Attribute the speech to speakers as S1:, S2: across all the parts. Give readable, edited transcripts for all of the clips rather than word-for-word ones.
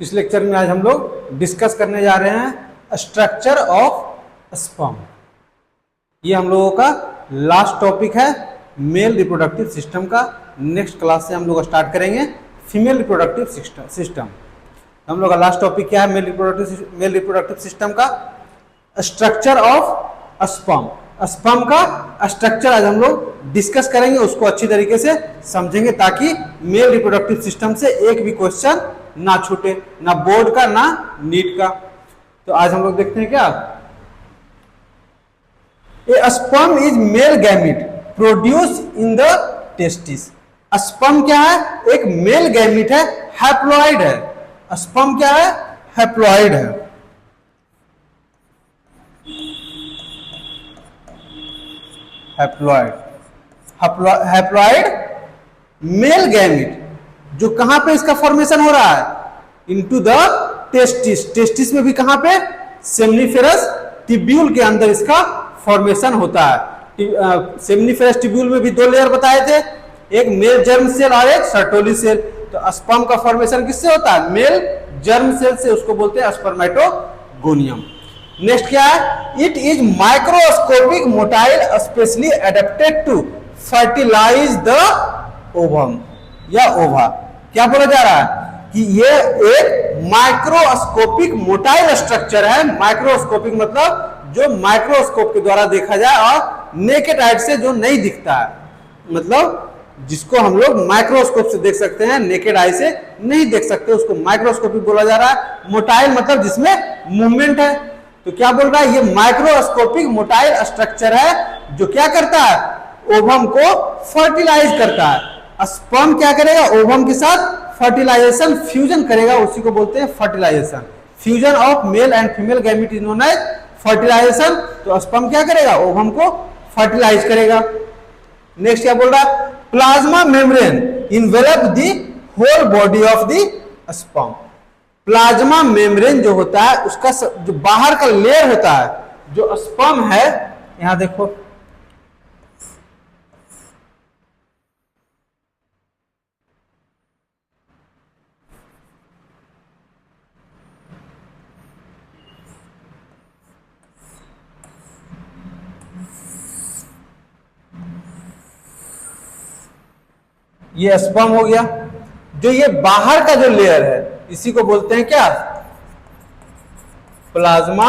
S1: इस लेक्चर में आज हम लोग डिस्कस करने जा रहे हैं स्ट्रक्चर ऑफ स्पर्म। ये हम लोगों का लास्ट टॉपिक है मेल रिप्रोडक्टिव सिस्टम का। नेक्स्ट क्लास से हम लोग स्टार्ट करेंगे फीमेल रिप्रोडक्टिव सिस्टम। हम लोग का लास्ट टॉपिक क्या है? मेल रिप्रोडक्टिव सिस्टम का स्ट्रक्चर ऑफ स्पर्म। स्पर्म का स्ट्रक्चर आज हम लोग डिस्कस करेंगे, उसको अच्छी तरीके से समझेंगे ताकि मेल रिप्रोडक्टिव सिस्टम से एक भी क्वेश्चन ना छूटे, ना बोर्ड का ना नीट का। तो आज हम लोग देखते हैं क्या, a sperm is male gamete produce in the testis. Sperm क्या है? एक मेल गैमीट है, हैप्लॉइड है। स्पर्म क्या है? हैप्लॉइड है। हैप्लॉइड मेल गैमीट जो कहां पे इसका फॉर्मेशन हो रहा है? Into the testis. टेस्टिस में भी कहां पे? सेमनीफेरस टिब्यूल के अंदर इसका फॉर्मेशन होता है। सेमनीफेरस टिब्यूल में भी दो लेयर बताए थे, एक मेल जर्म सेल और एक सर्टोली सेल। तो स्पर्म का फॉर्मेशन किससे होता है? मेल जर्म सेल से, उसको बोलते हैं स्पर्मेटोगोनियम। नेक्स्ट क्या है? It is microscopic motile specially adapted to fertilize the ovum या ओवा। क्या बोला जा रहा है कि ये एक माइक्रोस्कोपिक मोटाइल स्ट्रक्चर है। माइक्रोस्कोपिक मतलब जो माइक्रोस्कोप के द्वारा देखा जाए और नेकेड आइज से जो नहीं दिखता है, मतलब जिसको हम लोग माइक्रोस्कोप से देख सकते हैं, नेकेड आई से नहीं देख सकते, उसको माइक्रोस्कोपिक बोला जा रहा है। मोटाइल मतलब जिसमें मूवमेंट है। तो क्या बोल रहा है? ये माइक्रोस्कोपिक मोटाइल स्ट्रक्चर है जो क्या करता है? ओवम को फर्टिलाइज करता है। स्पर्म क्या करेगा? ओवम के साथ फर्टिलाइजेशन, फ्यूजन करेगा, उसी को बोलते हैं fertilization. Fusion of male and female gamete is known as fertilization. तो स्पर्म क्या करेगा? ओवम को फर्टिलाइज करेगा। नेक्स्ट क्या बोल रहा है? Plasma membrane envelop the whole body of the sperm. Plasma membrane जो होता है उसका जो बाहर का लेयर होता है, जो स्पर्म है, यहां देखो, ये स्पर्म हो गया। जो ये बाहर का जो लेयर है इसी को बोलते हैं क्या? Plasma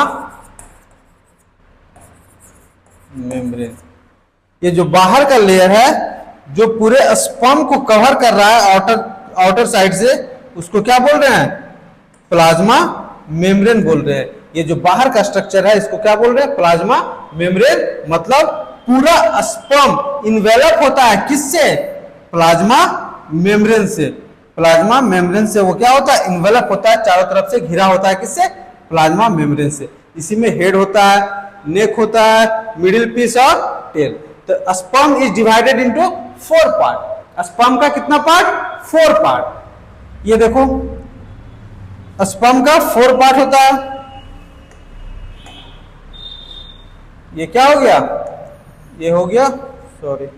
S1: membrane. ये जो बाहर का लेयर है जो पूरे स्पर्म को कवर कर रहा है आउटर साइड से, उसको क्या बोल रहे हैं? प्लाज्मा मेम्ब्रेन बोल रहे हैं। ये जो बाहर का स्ट्रक्चर है इसको क्या बोल रहे हैं? Plasma membrane. मतलब पूरा स्पर्म इन्वेलप होता है किससे? प्लाज्मा मेम्ब्रेन से। प्लाज्मा मेम्ब्रेन से वो क्या होता है? इन्वेलप होता है, चारों तरफ से घिरा होता है। किससे? प्लाज्मा मेम्ब्रेन से। इसी में हेड होता है, नेक होता है, मिडिल पीस और टेल। तो sperm is divided into 4 part. Sperm का कितना पार्ट? 4 पार्ट। ये देखो, स्पर्म का 4 पार्ट होता है। ये क्या हो गया? ये हो गया, सॉरी,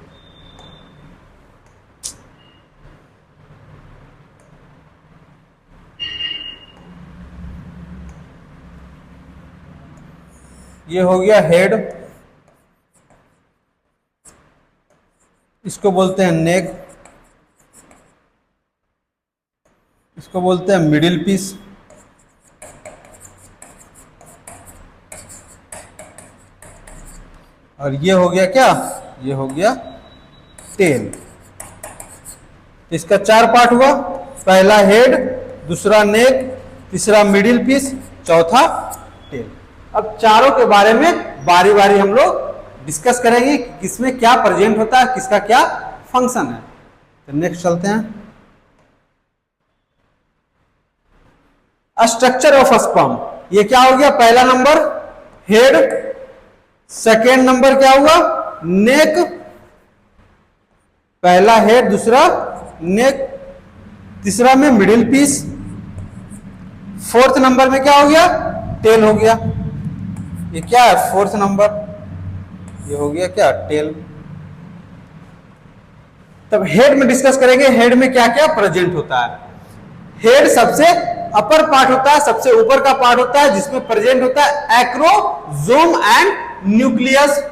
S1: ये हो गया हेड, इसको बोलते हैं नेक, इसको बोलते हैं मिडिल पीस, और ये हो गया क्या? ये हो गया टेल। इसका 4 पार्ट हुआ। पहला हेड, दूसरा नेक, तीसरा मिडिल पीस, चौथा टेल। अब चारों के बारे में बारी बारी हम लोग डिस्कस करेंगे कि किसमें क्या प्रेजेंट होता है, किसका क्या फंक्शन है। तो नेक्स्ट चलते हैं। Structure of sperm. ये क्या हो गया? पहला नंबर हेड, सेकेंड नंबर क्या हुआ? नेक, पहला हेड, दूसरा नेक, तीसरा में मिडिल पीस, फोर्थ नंबर में क्या हो गया? टेल हो गया। ये क्या है? 4th नंबर, ये हो गया क्या? टेल। तब हेड में डिस्कस करेंगे, हेड में क्या क्या प्रेजेंट होता है। हेड सबसे अपर पार्ट होता है, सबसे ऊपर का पार्ट होता है जिसमें प्रेजेंट होता है एक्रोसोम एंड न्यूक्लियस।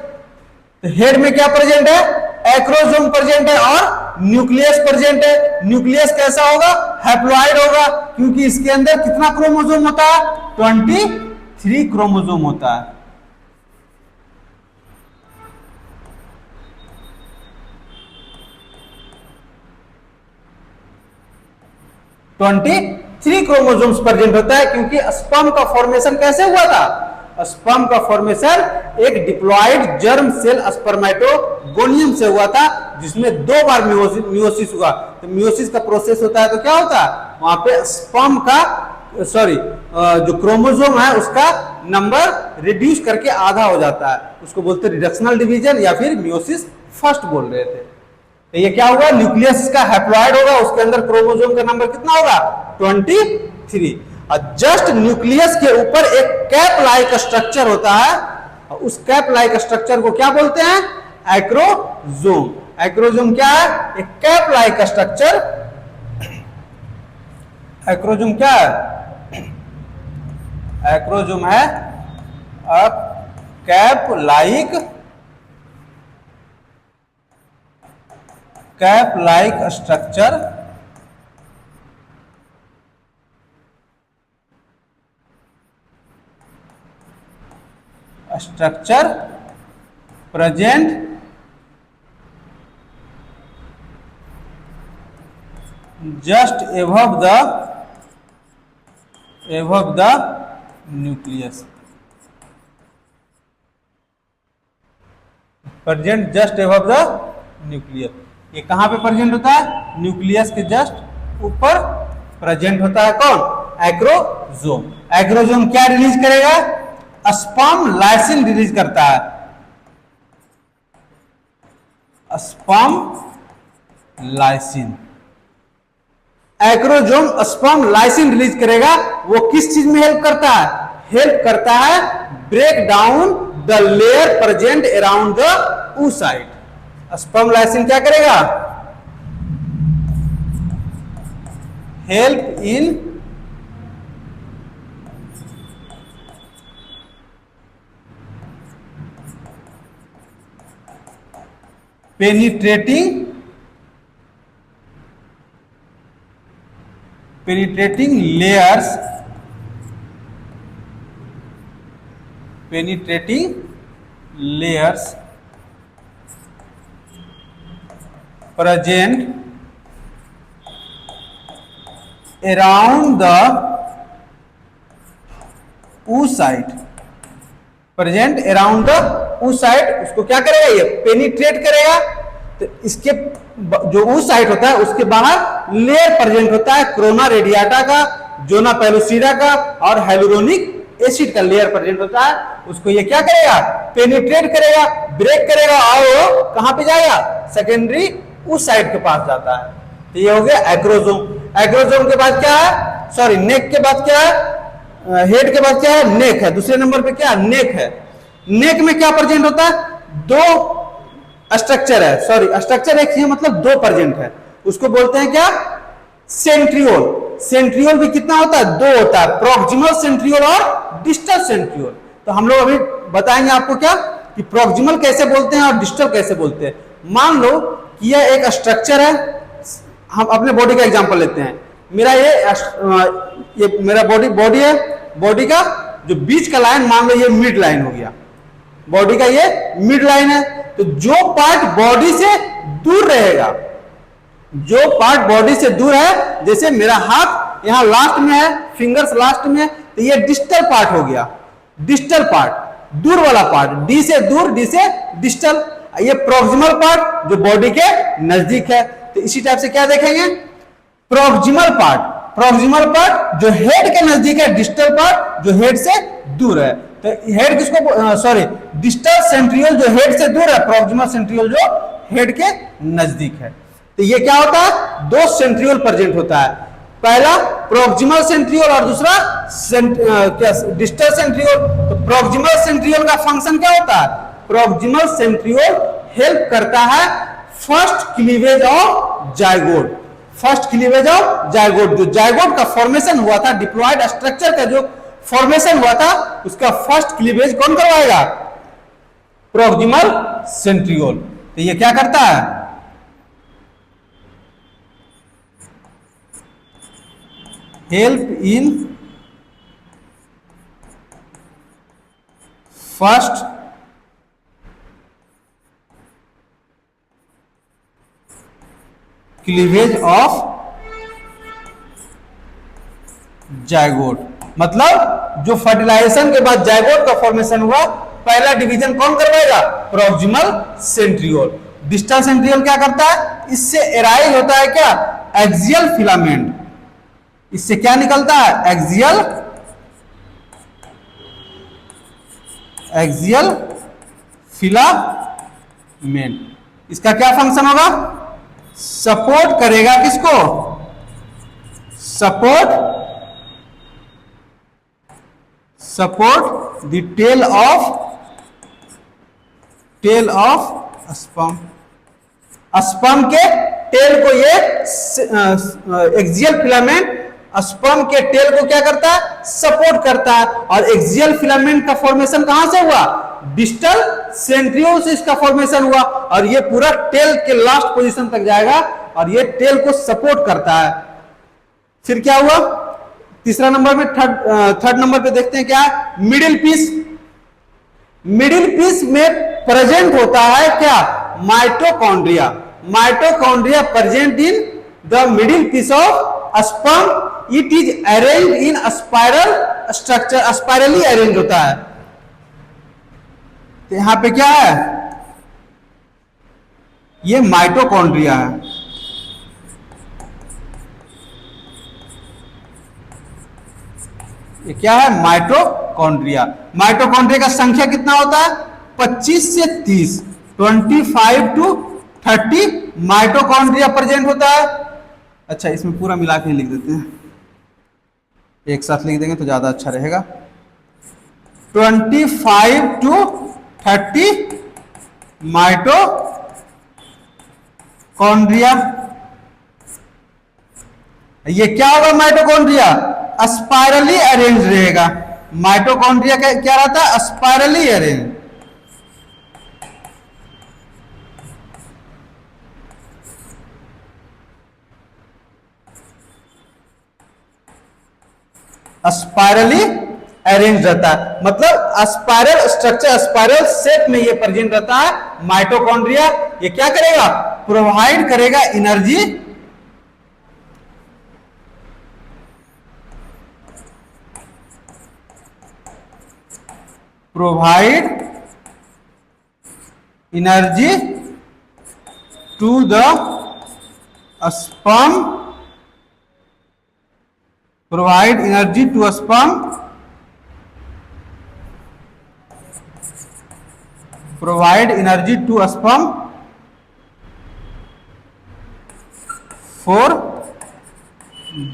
S1: हेड में क्या प्रेजेंट है? एक्रोसोम प्रेजेंट है और न्यूक्लियस प्रेजेंट है। न्यूक्लियस कैसा होगा? हैप्लॉइड होगा, क्योंकि इसके अंदर कितना क्रोमोसोम होता है? 23 क्रोमोसोम होता है। थ्री क्रोमोसोम्स प्रेजेंट होता है, क्योंकि स्पर्म का फॉर्मेशन कैसे हुआ था? स्पर्म का फॉर्मेशन एक डिप्लॉयड जर्म सेल स्पर्मेटोगोनियम से हुआ था, जिसमें 2 बार मियोसिस हुआ। तो मियोसिस का प्रोसेस होता है तो क्या होता है? वहां पे स्पर्म का जो क्रोमोसोम है उसका नंबर रिड्यूस करके आधा हो जाता है, उसको बोलते हैं रिडक्शनल डिवीजन या फिर मियोसिस फर्स्ट बोल रहे थे। तो ये क्या होगा? न्यूक्लियस का हैप्लॉइड होगा, उसके अंदर क्रोमोसोम का नंबर कितना होगा? 23। और जस्ट न्यूक्लियस के ऊपर एक कैप लाइक स्ट्रक्चर होता है, और उस कैप लाइक स्ट्रक्चर को क्या बोलते हैं? एक्रोसोम। एक्रोसोम क्या है? एक कैप लाइक स्ट्रक्चर। एक्रोसोम क्या है? एक्रोसोम है a cap like structure present just above the nucleus. Present just above the nucleus. ये कहां पे प्रेजेंट होता है? न्यूक्लियस के जस्ट ऊपर प्रेजेंट होता है। कौन? एक्रोसोम। एक्रोसोम क्या रिलीज करेगा? स्पर्म लाइसिन रिलीज करता है। Sperm lysine. Acrosome sperm lysine release करेगा। वो किस चीज में हेल्प करता है? हेल्प करता है break down the layer present around the oocyte। Sperm lysin क्या करेगा? Help in penetrating layers present around the oocyte। Present around the oocyte उसको क्या करेगा? ये पेनिट्रेट करेगा। तो इसके जो oocyte होता है उसके बाहर लेयर प्रेजेंट होता है क्रोना रेडियाटा का, जोना पेलोसीरा का और हाइलुरोनिक एसिड का लेयर प्रेजेंट होता है। उसको ये क्या करेगा? पेनिट्रेट करेगा, ब्रेक करेगा और वो कहां पे जाएगा? सेकेंडरी oocyte के पास जाता है। तो ये हो गया एक्रोसोम। एक्रोसोम के बाद क्या है? सॉरी, नेक के बाद क्या है? हेड के बाद क्या है? नेक है। दूसरे नंबर पे क्या? नेक है। नेक में क्या प्रेजेंट होता है? 2 स्ट्रक्चर है। सॉरी, स्ट्रक्चर एक ही मतलब 2 प्रेजेंट है, उसको बोलते हैं क्या? सेंट्रियोल। सेंट्रियोल भी कितना होता है? 2 होता है, प्रॉक्सिमल सेंट्रियोल और डिस्टल सेंट्रियोल। तो हम लोग अभी बताएंगे आपको क्या कि प्रॉक्सिमल कैसे बोलते हैं और डिस्टल कैसे बोलते हैं। मान लो कि यह एक स्ट्रक्चर है, हम अपने बॉडी का एग्जांपल लेते हैं। मेरा ये मेरा बॉडी है। बॉडी का जो बीच का लाइन मान लो ये मिड लाइन हो गया, बॉडी का ये मिड लाइन है। तो जो पार्ट बॉडी से दूर रहेगा, जो पार्ट बॉडी से दूर है, जैसे मेरा हाथ यहां लास्ट में है, फिंगर्स लास्ट में है, तो ये डिस्टल पार्ट हो गया। डिस्टल पार्ट, दूर वाला पार्ट, डी से दूर, डी से डिस्टल। ये प्रॉक्सिमल पार्ट जो बॉडी के नजदीक है। तो इसी टाइप से क्या देखेंगे? प्रॉक्सिमल पार्ट जो हेड के नजदीक है, डिस्टल पार्ट जो हेड से दूर है। तो हेड किसको सॉरी डिस्टल सेंट्रियोल जो हेड से दूर है, प्रॉक्सिमल सेंट्रियोल जो हेड के नजदीक है। तो ये क्या होता है? 2 सेंट्रियोल प्रेजेंट होता है, पहला प्रॉक्सिमल सेंट्रियोल और दूसरा डिस्टल सेंट्रियोल। तो प्रॉक्सिमल सेंट्रियोल का फंक्शन क्या होता है? प्रॉक्सिमल सेंट्रियोल हेल्प करता है first cleavage of zygote. First cleavage of zygote. जो जायगोट का फॉर्मेशन हुआ था, डिप्लॉयड स्ट्रक्चर का जो फॉर्मेशन हुआ था, उसका फर्स्ट क्लीवेज कौन करवाएगा? Proximal centriole. तो ये क्या करता है? Help in first cleavage of zygote. मतलब जो फर्टिलाइजेशन के बाद जायगोट का फॉर्मेशन हुआ, पहला डिवीजन कौन करवाएगा? Proximal centriole. डिस्टल सेंट्रियोल क्या करता है? इससे एराइज होता है क्या? Axial filament. इससे क्या निकलता है? Axial filament. इसका क्या फंक्शन होगा? सपोर्ट करेगा किसको? Support the tail of sperm. Sperm के टेल को ये एक्सियल फिलामेंट स्पर्म के टेल को क्या करता है? सपोर्ट करता है। और एक्सियल फिलामेंट का फॉर्मेशन कहां से हुआ? डिस्टल सेंट्रियोल से इसका फॉर्मेशन हुआ, और ये पूरा टेल के लास्ट पोजीशन तक जाएगा और ये टेल को सपोर्ट करता है। फिर क्या हुआ? तीसरा नंबर में थर्ड नंबर पे देखते हैं क्या है? Middle piece. मिडिल पीस में प्रेजेंट होता है क्या? Mitochondria. Mitochondria present in the middle piece of sperm. It is arranged in spiral structure, spirally arrange होता है। तो यहां पे क्या है? ये माइटोकॉन्ड्रिया है। ये क्या है? माइटोकॉन्ड्रिया। माइटोकॉन्ड्रिया का संख्या कितना होता है? 25 से 30, 25 to 30 माइटोकॉन्ड्रिया प्रेजेंट होता है। अच्छा, इसमें पूरा मिला के लिख देते हैं, एक साथ लिख देंगे तो ज्यादा अच्छा रहेगा। 25 to 30 माइटोकॉन्ड्रिया। ये क्या होगा? माइटोकॉन्ड्रिया स्पाइरली अरेंज रहेगा। माइटोकॉन्ड्रिया क्या रहता है? Spirally arrange. स्पाइरली अरेंज रहता है, मतलब स्पाइरल स्ट्रक्चर, स्पाइरल शेप में ये प्रेजेंट रहता है माइटोकॉन्ड्रिया। ये क्या करेगा? प्रोवाइड करेगा energy to the sperm, provide energy to sperm, for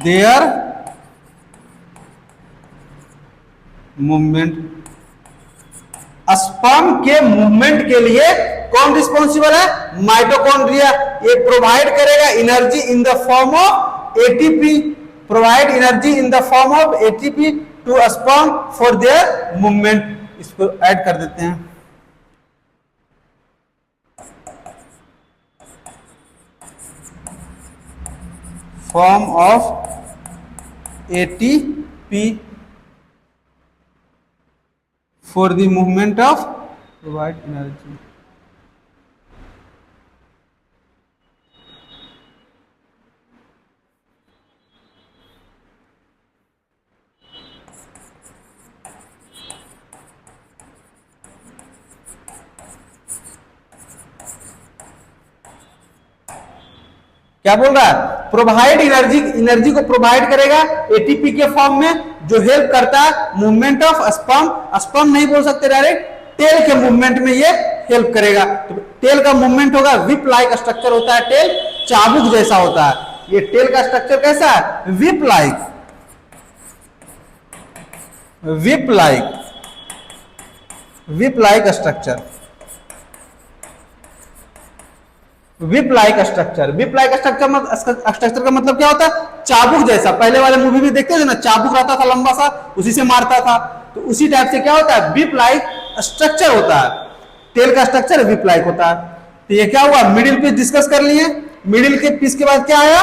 S1: their movement. Sperm के मूवमेंट के लिए कौन रिस्पॉन्सिबल है? माइटोकॉन्ड्रिया। ये प्रोवाइड करेगा energy in the form of ATP, provide energy in the form of ATP to sperm for their movement. इसको add कर देते हैं। Form of ATP for the movement of provide energy। क्या बोल रहा है? प्रोवाइड एनर्जी, एनर्जी को provide करेगा एटीपी के फॉर्म में, जो हेल्प करता है मूवमेंट ऑफ स्पर्म। स्पर्म नहीं बोल सकते डायरेक्ट, टेल के मूवमेंट में ये हेल्प करेगा। तो टेल का मूवमेंट होगा, विप लाइक स्ट्रक्चर होता है टेल, चाबुक जैसा होता है। ये टेल का स्ट्रक्चर कैसा है? Whip like structure. Whip like structure. Whip like structure का मतलब क्या होता है? चाबुक जैसा। पहले वाले मूवी में देखते थे ना, चाबुक रहता था लंबा सा, उसी से मारता था। तो उसी टाइप से क्या होता है? विप लाइक स्ट्रक्चर होता है। टेल का स्ट्रक्चर विप लाइक होता है। तो ये क्या हुआ? मिडिल पीस डिस्कस कर लिए। मिडिल के पीस के बाद क्या आया?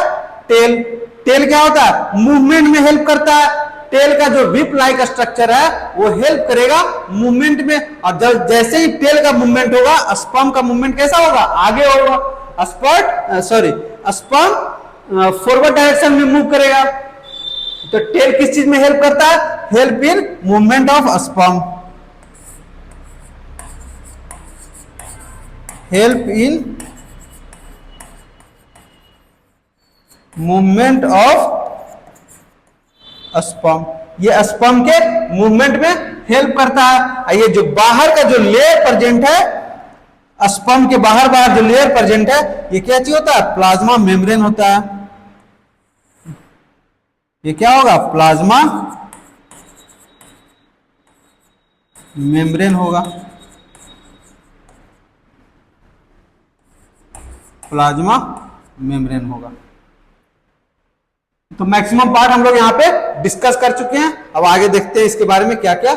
S1: टेल। टेल क्या होता है? मूवमेंट में हेल्प करता है। टेल का जो विप लाइक स्ट्रक्चर है वो हेल्प करेगा मूवमेंट में। और जब जैसे ही टेल का मूवमेंट होगा, स्पर्म का मूवमेंट कैसा होगा? आगे होगा। स्पर्म फॉरवर्ड डायरेक्शन में मूव करेगा। तो टेल किस चीज में हेल्प करता है? Help in movement of sperm. Help in movement of sperm. ये स्पर्म के मूवमेंट में हेल्प करता है। ये जो बाहर का जो लेयर प्रेजेंट है, स्पर्म के बाहर जो लेयर प्रेजेंट है, ये क्या चीज होता है? प्लाज्मा मेम्ब्रेन होता है। ये क्या होगा? प्लाज्मा मेम्ब्रेन होगा। प्लाज्मा मेम्ब्रेन होगा। तो मैक्सिमम पार्ट हम लोग यहां पे डिस्कस कर चुके हैं। अब आगे देखते हैं इसके बारे में क्या क्या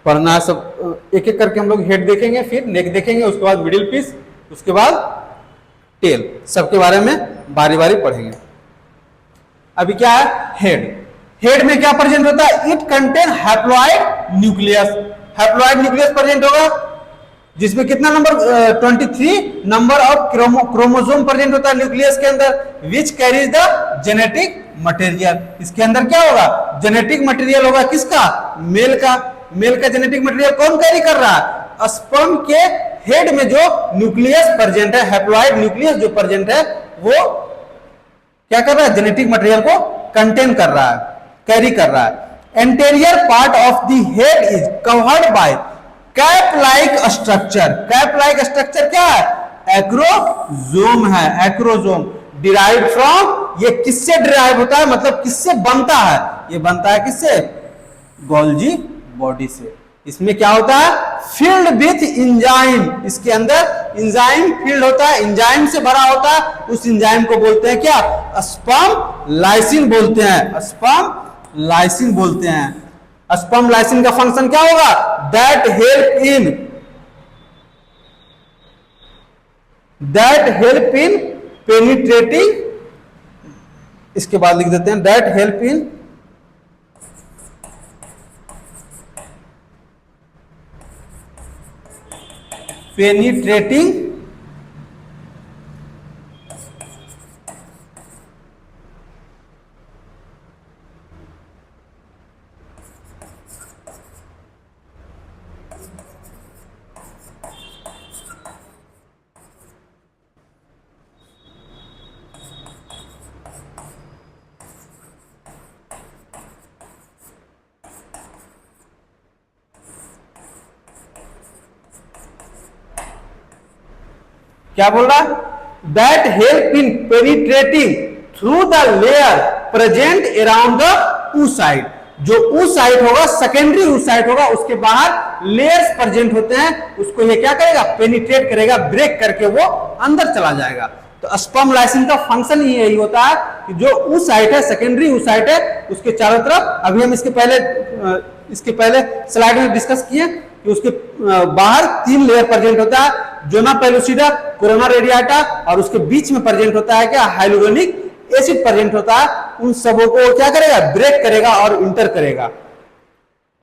S1: पढ़ना है। सब एक एक करके हम लोग हेड देखेंगे, फिर नेक देखेंगे, उसके बाद मिडिल पीस, उसके बाद टेल। सबके बारे में बारी बारी पढ़ेंगे। अभी क्या है? हेड। हेड में क्या प्रेजेंट होता है? It contain haploid nucleus. Haploid nucleus present होगा, जिसमें कितना number? 23 number of chromosome present होता है न्यूक्लियस के अंदर, which carries the genetic material. इसके अंदर क्या होगा? जेनेटिक मटेरियल होगा। किसका? मेल का। मेल का जेनेटिक मटेरियल कौन कैरी कर रहा है? स्पर्म के हेड में जो न्यूक्लियस प्रेजेंट है, हैप्लॉइड न्यूक्लियस जो प्रेजेंट है, वो क्या कर रहा है? जेनेटिक मटेरियल को कंटेन कर रहा है, कैरी कर रहा है। Anterior part of the head is covered by cap like structure. Cap like structure क्या है? एक्रोजोम है। एक्रोजोम डिराइव फ्रॉम, ये किससे डिराइव होता है? मतलब किससे बनता है? ये बनता है किससे? गोल्जी बॉडी से। इसमें क्या होता है? Field with enzyme. इसके अंदर इंजाइम फील्ड होता है, इंजाइम से भरा होता है। उस इंजाइम को बोलते हैं क्या? स्पर्म लाइसिन बोलते हैं। स्पर्म लाइसिन बोलते हैं। स्पर्म लाइसिन का फंक्शन क्या होगा? That help in penetrating. इसके बाद लिख देते हैं दैट हेल्प इन पेनिट्रेटिंग क्या बोल रहा है? That help in penetrating through the layer present around the oocyte। जो oocyte होगा, सेकेंडरी oocyte होगा, उसके बाहर लेयर्स प्रेजेंट होते हैं, उसको ये क्या करेगा? पेनिट्रेट करेगा, ब्रेक करके वो अंदर चला जाएगा। तो स्पर्म लाइसिन का फंक्शन ही यही होता है कि जो oocyte है, सेकेंडरी oocyte है, उसके चारों तरफ, अभी हम इसके पहले स्लाइड में डिस्कस किए कि उसके बाहर 3 लेयर प्रेजेंट होता है, जोना पेलुसिडा, कोरोना रेडियाटा, और उसके बीच में प्रेजेंट होता है क्या? हाइलुरोनिक एसिड प्रेजेंट होता है। उन सबों को क्या करेगा? ब्रेक करेगा और इंटर करेगा।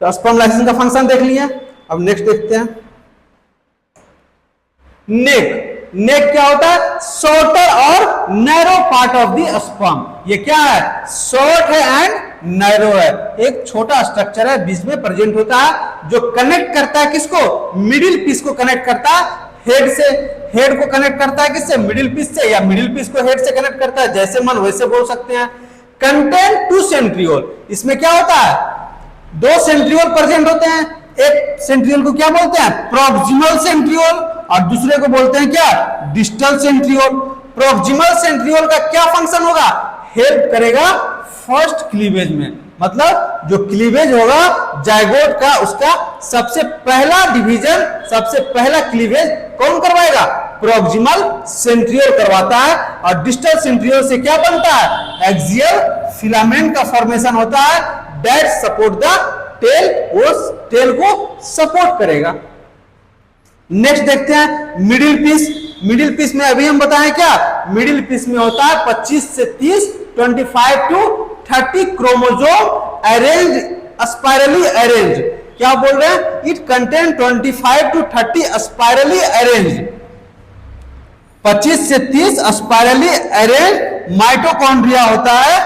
S1: तो स्पर्म लाइसिन का फंक्शन देख लिया। अब नेक्स्ट देखते हैं नेक। नेक क्या होता है? शॉर्टर और narrow part of the sperm. ये क्या है? शॉर्ट है एंड नैरो है। एक छोटा स्ट्रक्चर है, बीच में प्रेजेंट होता है, जो कनेक्ट करता है किसको? मिडिल पीस को कनेक्ट करता है हेड से। हेड को कनेक्ट करता है किससे? मिडिल पीस से, या मिडिल पीस को हेड से कनेक्ट करता है, जैसे मन वैसे बोल सकते हैं। Contain 2 centriole. इसमें क्या होता है? 2 सेंट्रियोल प्रेजेंट होते हैं। एक सेंट्रियोल को क्या बोलते हैं? प्रॉक्सिमल सेंट्रियोल, और दूसरे को बोलते हैं क्या? Distal centriole. प्रॉक्सिमल सेंट्रियोल का क्या फंक्शन होगा? हेल्प करेगा फर्स्ट क्लीवेज में। मतलब जो क्लीवेज होगा जायगोट का, उसका सबसे पहला डिवीजन, सबसे पहला क्लीवेज कौन करवाएगा? प्रोक्सिमल सेंट्रियोल करवाता है, और डिस्टल सेंट्रियोल से क्या बनता है, एक्सियल फिलामेंट का फॉर्मेशन होता है दैट सपोर्ट द टेल, वो टेल को सपोर्ट करेगा। नेक्स्ट देखते हैं मिडिल पीस। मिडिल पीस में अभी हम बताएं क्या, मिडिल पीस में होता है 25 से 30, 25 to 30 chromosome arrange, spirally arrange. क्या बोल रहे हैं, it contain 25 to 30 spirally arrange, 25 से 30 स्पाइरली अरेंज माइटोकॉन्ड्रिया होता है।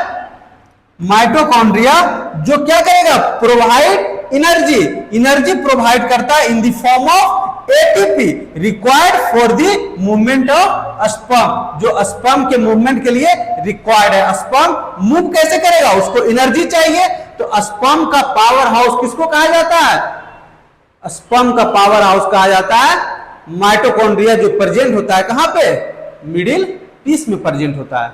S1: माइटोकॉन्ड्रिया जो क्या करेगा, प्रोवाइड एनर्जी, एनर्जी प्रोवाइड करता है इन the form of ATP required for the movement of sperm, जो स्पर्म के मूवमेंट के लिए रिक्वायर्ड है। स्पर्म मूव कैसे करेगा, उसको एनर्जी चाहिए, तो स्पर्म का पावर हाउस किसको कहा जाता है, स्पर्म का पावर हाउस कहा जाता है माइटोकॉन्ड्रिया, जो प्रेजेंट होता है कहां पे, मिडिल पीस में प्रेजेंट होता है।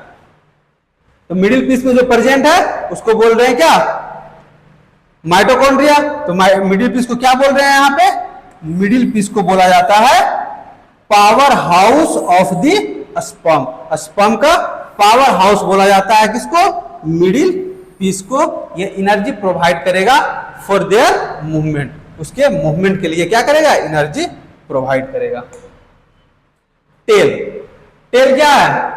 S1: तो मिडिल पीस में जो प्रेजेंट है उसको बोल रहे हैं क्या, माइटोकॉन्ड्रिया। तो मिडिल पीस को क्या बोल रहे हैं यहां पे, मिडिल पीस को बोला जाता है power house of the sperm. Sperm का पावर हाउस बोला जाता है किसको, मिडिल पीस को। ये एनर्जी प्रोवाइड करेगा फॉर देयर मूवमेंट, उसके मूवमेंट के लिए क्या करेगा, एनर्जी प्रोवाइड करेगा। टेल, टेल क्या है,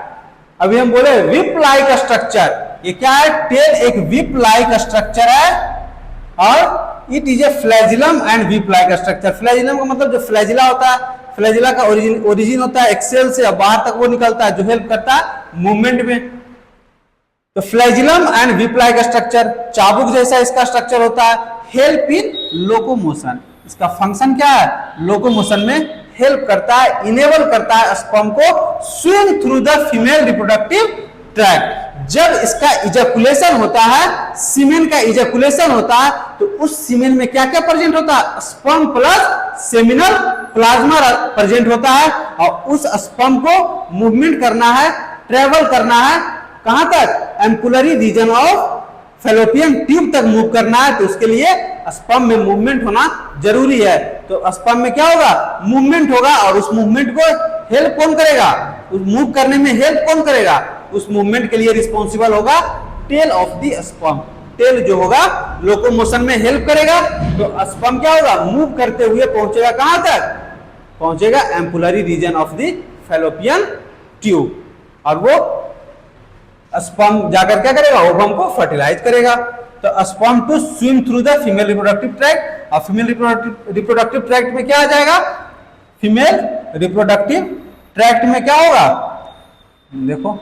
S1: अभी हम बोले विप लाइक स्ट्रक्चर, ये क्या है, टेल एक विप लाइक स्ट्रक्चर है, और it is a flagellum and whip like structure. Flagellum का मतलब जो फ्लैजिला होता है, फ्लैजिला का ओरिजिन होता है एक्सेल से, अब बाहर तक वो निकलता है, जो हेल्प करता है मूवमेंट में। तो flagellum and whip like structure, चाबुक जैसा इसका स्ट्रक्चर होता है, हेल्प इन लोकोमोशन, इसका फंक्शन क्या है, लोकोमोशन में हेल्प करता है, इनेबल करता है स्पर्म को swim through the female reproductive tract. जब इसका इजैकुलेशन होता है, सीमेन का इजैकुलेशन होता है, तो उस सीमेन में क्या क्या प्रेजेंट होता है, sperm plus seminal plasma present होता है, और उस स्पर्म को मूवमेंट करना है, ट्रेवल करना है कहां तक, ampullary region of fallopian tube तक मूव करना है। तो उसके लिए स्पर्म में मूवमेंट होना जरूरी है। तो स्पर्म में क्या होगा, मूवमेंट होगा, और उस मूवमेंट को हेल्प कौन करेगा, उस मूव करने में हेल्प कौन करेगा, उस मूवमेंट के लिए रिस्पॉन्सिबल होगा tail of the sperm. Tail जो होगा लोकोमोशन में हेल्प करेगा, तो स्पर्म क्या होगा, मूव करते हुए पहुंचेगा कहां तक, पहुंचेगा ampullary region of the fallopian tube, और वो स्पर्म जाकर क्या करेगा, ओवम को फर्टिलाइज करेगा। तो sperm to swim through the female reproductive tract, और फीमेल रिप्रोडक्टिव ट्रैक्ट में क्या आ जाएगा, फीमेल रिप्रोडक्टिव ट्रैक्ट में क्या होगा, देखो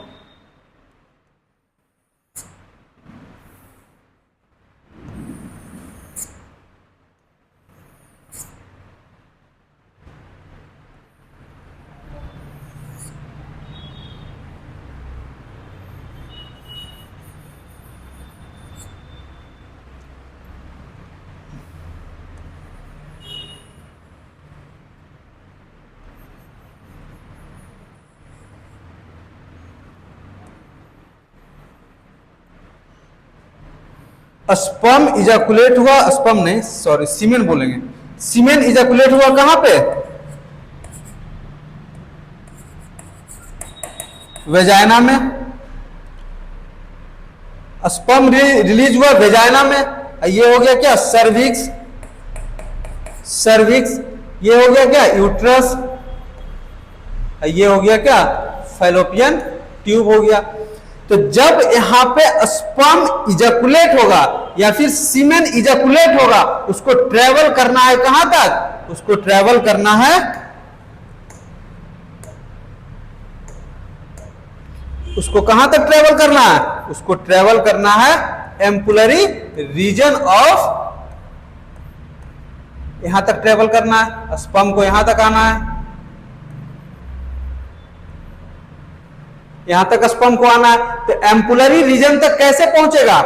S1: स्पर्म इजैकुलेट हुआ, स्पर्म नहीं सॉरी सीमेन बोलेंगे, सीमेन इजैकुलेट हुआ कहां पे, वेजाइना में। स्पर्म रिलीज हुआ वेजाइना में, ये हो गया क्या, सर्विक्स, सर्विक्स, ये हो गया क्या, यूट्रस, ये हो गया क्या, फैलोपियन ट्यूब हो गया। तो जब यहां पे स्पर्म इजैकुलेट होगा या फिर सीमेन इजैकुलेट होगा, उसको ट्रेवल करना है कहां तक, उसको ट्रेवल करना है, उसको कहां तक ट्रेवल करना है, उसको ट्रेवल करना है एम्पुलरी रीजन ऑफ, यहां तक ट्रेवल करना है, स्पर्म को यहां तक आना है, यहां तक स्पर्म को आना है। तो एम्पुलरी रीजन तक कैसे पहुंचेगा,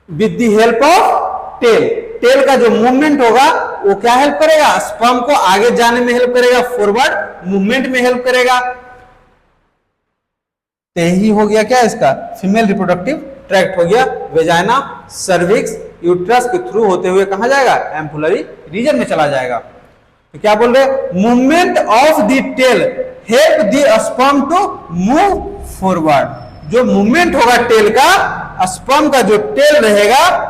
S1: with the help of tail. Tail का जो मूवमेंट होगा वो क्या हेल्प करेगा, स्पर्म को आगे जाने में हेल्प करेगा, फॉरवर्ड मूवमेंट में हेल्प करेगा। तो यही हो गया क्या, इसका फीमेल रिप्रोडक्टिव ट्रैक्ट हो गया, वेजाइना, सर्विक्स, यूट्रस के थ्रू होते हुए कहां जाएगा, एम्पुलरी रीजन में चला जाएगा। तो क्या बोल रहे, movement of the tail help the sperm to move forward. जो मूवमेंट होगा टेल का, स्पर्म का जो टेल रहेगा,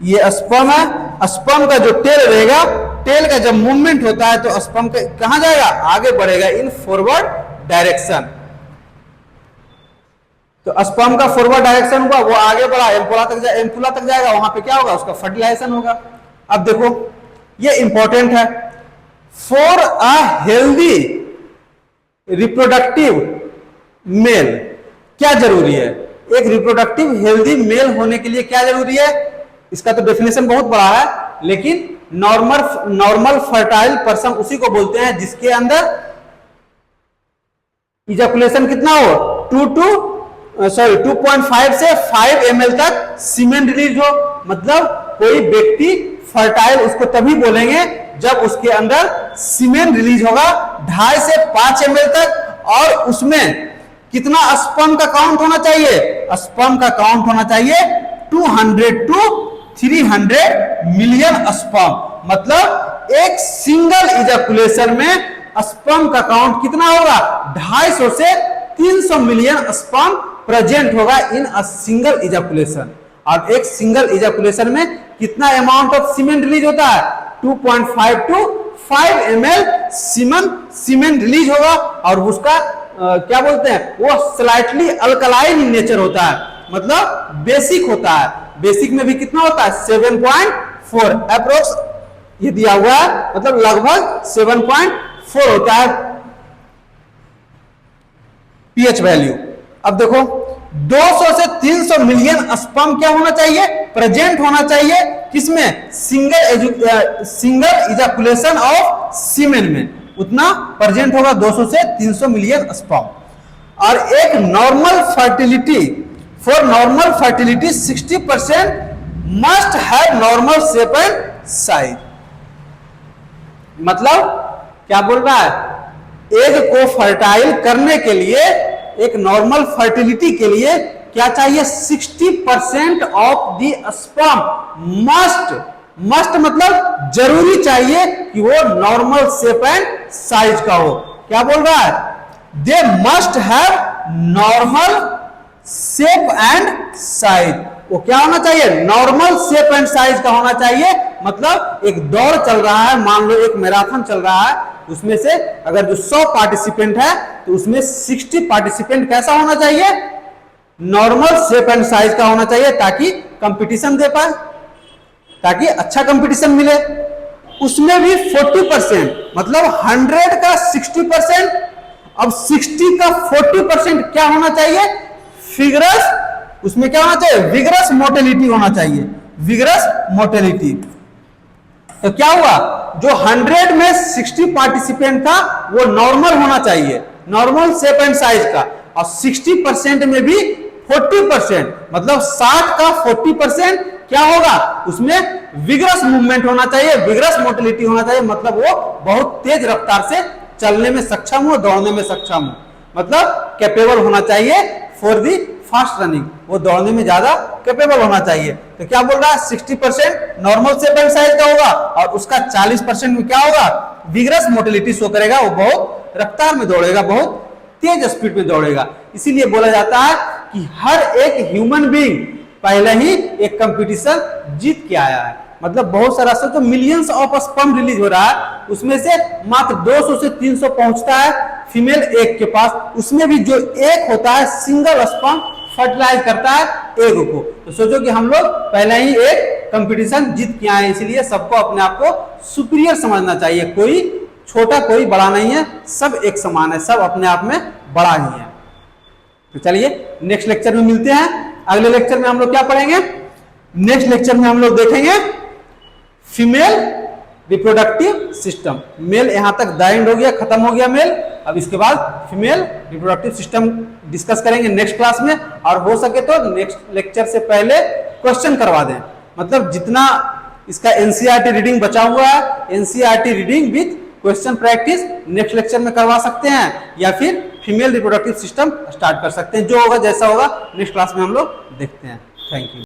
S1: ये स्पर्म है, स्पर्म का जो टेल रहेगा, टेल का जब मूवमेंट होता है तो स्पर्म कहां जाएगा, आगे बढ़ेगा इन फॉरवर्ड डायरेक्शन। तो स्पर्म का फॉरवर्ड डायरेक्शन हुआ, वो आगे बढ़ा एम्पुला तक जाएगा, वहां पे क्या होगा, उसका फर्टिलाइजेशन होगा। अब देखो ये इंपॉर्टेंट है, for a healthy reproductive male क्या जरूरी है, एक रिप्रोडक्टिव हेल्दी मेल होने के लिए क्या जरूरी है, इसका तो डेफिनेशन बहुत बड़ा है, लेकिन नॉर्मल फर्टाइल पर्सन उसी को बोलते हैं जिसके अंदर इजैकुलेशन कितना हो, 2.5 से 5 ml तक सीमेन रिलीज हो। मतलब कोई व्यक्ति फर्टाइल उसको तभी बोलेंगे जब उसके अंदर सीमेन रिलीज होगा 2.5 से 5 ml तक, और उसमें कितना स्पर्म का काउंट होना चाहिए, स्पर्म का काउंट होना चाहिए 200 to 300 मिलियन स्पर्म। मतलब एक सिंगल इजैकुलेशन में स्पर्म का काउंट कितना होगा, 250 से 300 मिलियन स्पर्म प्रेजेंट होगा इन अ सिंगल इजैकुलेशन। और एक सिंगल इजैकुलेशन में कितना अमाउंट ऑफ सीमेन रिलीज होता है, 2.5 to 5 ml सीमेन रिलीज होगा, और उसका क्या बोलते हैं, वो स्लाइटली अल्कलाइन नेचर होता है, मतलब बेसिक होता है। बेसिक में भी कितना होता है, 7.4 अप्रोक्स ये दिया हुआ है, मतलब लगभग 7.4 होता है पीएच वैल्यू। अब देखो 200 से 300 मिलियन स्पर्म क्या होना चाहिए, प्रेजेंट होना चाहिए, किसमें, सिंगल इजैकुलेशन ऑफ सीमेन में, उतना प्रेजेंट होगा 200 से 300 मिलियन स्पर्म। और एक normal fertility, for normal fertility 60% must have normal shape and size. मतलब क्या बोल रहा है, एग को फर्टाइल करने के लिए, एक नॉर्मल फर्टिलिटी के लिए क्या चाहिए, 60% ऑफ द स्पर्म मस्ट मतलब जरूरी चाहिए कि वो नॉर्मल शेप एंड साइज का हो। क्या बोल रहा है, they must have normal shape and size. वो क्या होना चाहिए, नॉर्मल शेप एंड साइज का होना चाहिए। मतलब एक दौड़ चल रहा है, मान लो एक मैराथन चल रहा है, उसमें से अगर जो 100 पार्टिसिपेंट है तो उसमें 60 पार्टिसिपेंट कैसा होना चाहिए, नॉर्मल शेप एंड साइज का होना चाहिए, ताकि कंपटीशन दे पाए, ताकि अच्छा कंपटीशन मिले। उसमें भी 40%, मतलब 100 का 60%, अब 60 का 40% क्या होना चाहिए, फिगरस, उसमें क्या होना चाहिए, विगरस मोटिलिटी होना चाहिए, विगरस मोटिलिटी। तो क्या हुआ, जो 100 में 60 पार्टिसिपेंट था वो नॉर्मल होना चाहिए, नॉर्मल शेप एंड साइज का, और 60% में भी 40%, मतलब 60 का 40% क्या होगा, उसमें विगरस मूवमेंट होना चाहिए, विगरस मोटिलिटी होना चाहिए। मतलब वो बहुत तेज रफ्तार से चलने में सक्षम हो, दौड़ने में सक्षम हो, मतलब कैपेबल होना चाहिए फॉर दी फास्ट रनिंग, वो दौड़ने में ज्यादा कैपेबल होना चाहिए। तो क्या बोल रहा है, 60% नॉर्मल शेप एंड साइज का होगा, और उसका 40% में क्या होगा, विगरस मोटिलिटी शो करेगा, वो बहुत रफ्तार में दौड़ेगा, बहुत तेज स्पीड में दौड़ेगा। इसीलिए बोला जाता है कि हर एक ह्यूमन बीइंग पहले ही एक कंपटीशन जीत के आया है। मतलब बहुत सारा तो मिलियंस ऑफ स्पर्म रिलीज हो रहा है, उसमें से मात्र 200 से 300 पहुंचता है फीमेल एग के पास। उसमें भी जो एग होता है, सिंगल स्पर्म फर्टिलाइज करता है एग को। तो सोचो कि हम लोग पहले ही एक कंपटीशन जीत के आए, इसलिए सबको अपने आप को सुपीरियर समझना चाहिए। कोई छोटा कोई बड़ा नहीं है, सब एक समान है, सब अपने आप में बड़ा ही है। तो चलिए नेक्स्ट लेक्चर में मिलते हैं। अगले लेक्चर में हम लोग क्या पढ़ेंगे, नेक्स्ट लेक्चर में हम लोग देखेंगे फीमेल रिप्रोडक्टिव सिस्टम। मेल यहां तक द एंड हो गया, खत्म हो गया मेल। अब इसके बाद फीमेल रिप्रोडक्टिव सिस्टम डिस्कस करेंगे नेक्स्ट क्लास में, और हो सके तो नेक्स्ट लेक्चर से पहले क्वेश्चन करवा दें। मतलब जितना इसका एनसीईआरटी रीडिंग बचा हुआ है, NCERT reading with question practice next lecture में करवा सकते हैं, या फिर फीमेल रिप्रोडक्टिव सिस्टम स्टार्ट कर सकते हैं। जो होगा जैसा होगा नेक्स्ट क्लास में हम लोग देखते हैं। Thank you.